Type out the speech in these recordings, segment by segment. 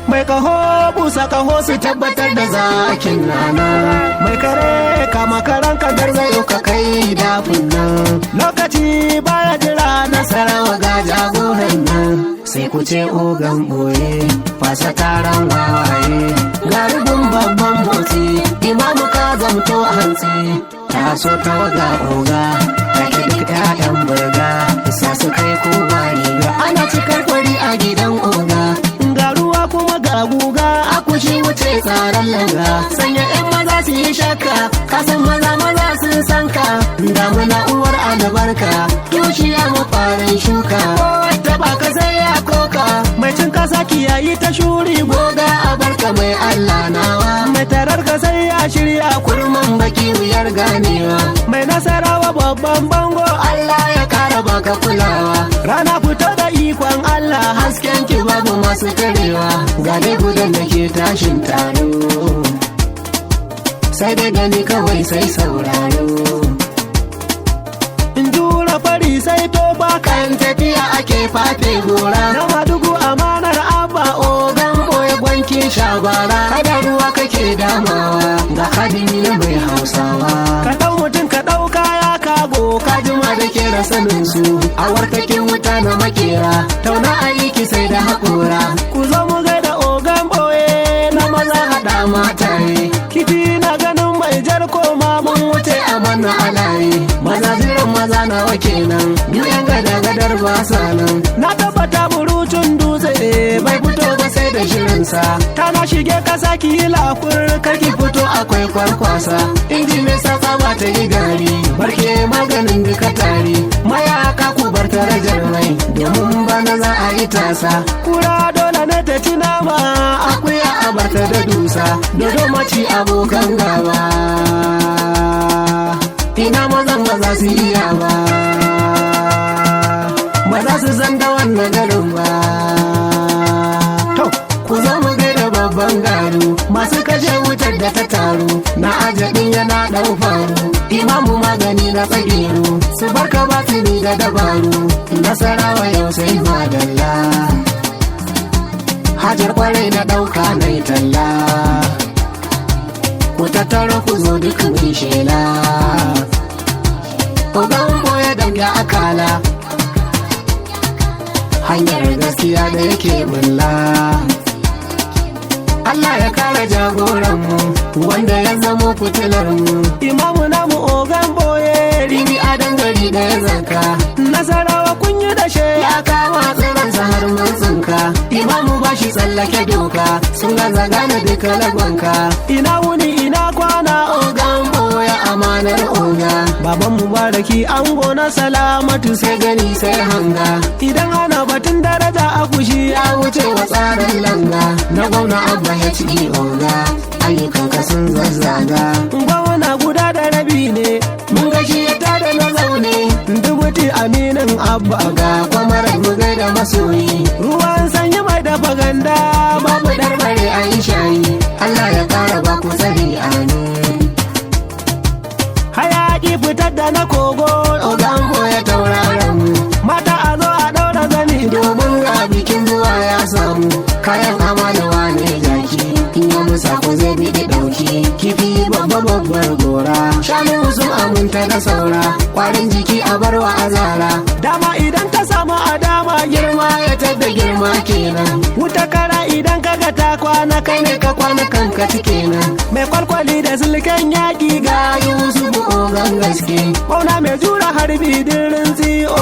mai kaho busa kaho su tabbatar da zakin nana mai kare kama karan ka garzayo ka kai dafin nan lokaci baya jira nasarawa ga jagoran nan sai ku ce ogan boye fasa taron wawaye garibin babban motsi imamu ka zamto hantsi taso ta waga oga take duk ƴaƴan burga isa su kai kowa riga ana cikar kwari a gidan oga ga ruwa kuma ga guga akushi wuce tsaron langa sanya ƴan maza su yi shakka kasan maza sun san ka damuna uwar albarka tushiya mafarin shuka wata ba ka sai ya koka mai cin kasa kiyayi ta shuri goga a barka mai Allah nawa mai tarar ka sai ya shirya kurman baki wuyar ganewa mai nasarawa babban bango Allah ya kara baka kulawa rana fito da ikon Allah hasken ki babu masu tarewa gane gudan da ke tashin taro sai dai gani kawai sai sauraro in jura fari sai toba kan tafiya ake fafe gora na madugu amanar abba ogan boye gwanki shabara kada ruwa kake damawa ga hadimi na mai hausawa ka dau mutum ka dau kaya kago ka jima da kera sanin su a warkakin wuta na makera tauna aiki sai da haƙora ku zo mu ga da ogan boye na maza hada mataye kifi na ganin mai jar koma mun wuce a manna alaye maza jiran maza nawa kenan biyan gada-gadar ba sa nan na tabbata burucin dutse bai fito ba sai da shirinsa ta na shige kasa ki yi lakur karki fito akwai kwarkwasa inji mai sasa ba ta yi gari barke maganin duka tari mayaka ku bar darajar mai domin bana za a yi tasa kura dole ne ta ci nama akuya a barta da dusa dodo maci abokan gaba ina mazan ba za su iya ba za su san da wannan garin ba ku zo mu gaida babban garu masu kashe wutar da ta taru na ajadin yana dau faru imamu magani na tsagiru su barka ba su ni da dabaru nasarawa yau sai madalla hajar kwarai na dauka na talla ku tattaro ku zo duk mai shela ogan boye dange akala hanyar gaskiya da yake bulla Allah ya kare jagoranmu wanda ya zamo fitilarmu imamu namu ogan boye ribi a dangare da ya zaka nasarawa kun yi dashe ya kama tsiransa har mun tsinka imamu ba shi tsallake doka sun gaza gane duka lagwanka ina wuni ina kwana ogan boye amanar oga baban mubaraki ango na salamatu sai gani sai hanga idan ana batun daraja a kushi ya wuce wa tsarin langa na gwamna abba ya ci oga ayyukanka sun zazzaga gwamna guda da rabi ne mun gashi ya tada na zaune dubuti aminin abba ga kwamarar bugai da masoyi ruwan sanyi mai dafa ganda babu darbare a yi shayi Allah ya kara ba ku tsari amin hayaki fitar da na kogo ogan boye tauraron mu mata a zo a daura zani domin ga bikin zuwa ya samu kayan amalawa ne jaki in ya musa ko zai biɗi ɗauki kifi babbar gora shanu sun aminta da saura kwarin jiki a barwa azara dama idan ta samu a dama girma ya tadda girma kenan wuta kara idan kaga ta kwana kai ne ka kwana kanka kenan mai kwalkwali da silken yaƙi ga yusufu ogan gaske ƙauna mai jura harbi dirin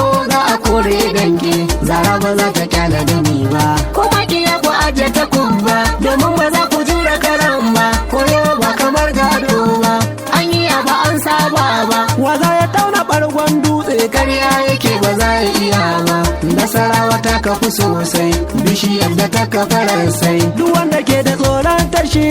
oga a kore dange zara ba za ta kyala gani ba kuma kiya ku aje ta kubba domin ba za ku jura karan ba koyo ba kamar gado ba an yi ba an saba ba waza ya tauna bargon dutse karya yake ba za ya iya ba nasarawa ta kafu sosai bishiyar da ta kafa sai duk wanda ke da tsoron tashi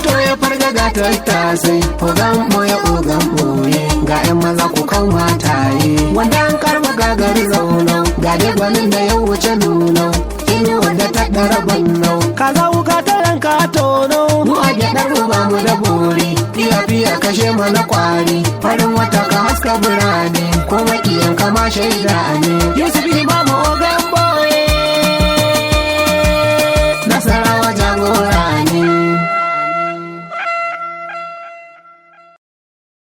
to ya farga ga tattasai ogan boye ga 'yan maza ku kan mataye wanda an karba gagar zaunau ga dai gwanin da ya wuce nunau ini wanda ta ɗara bannau kaza wuka ta yanka tono mu a gyaɗar ba mu da bori fiya kashe mana kwari farin wata ka haska birane ko makiyan kama shaida ne yusuf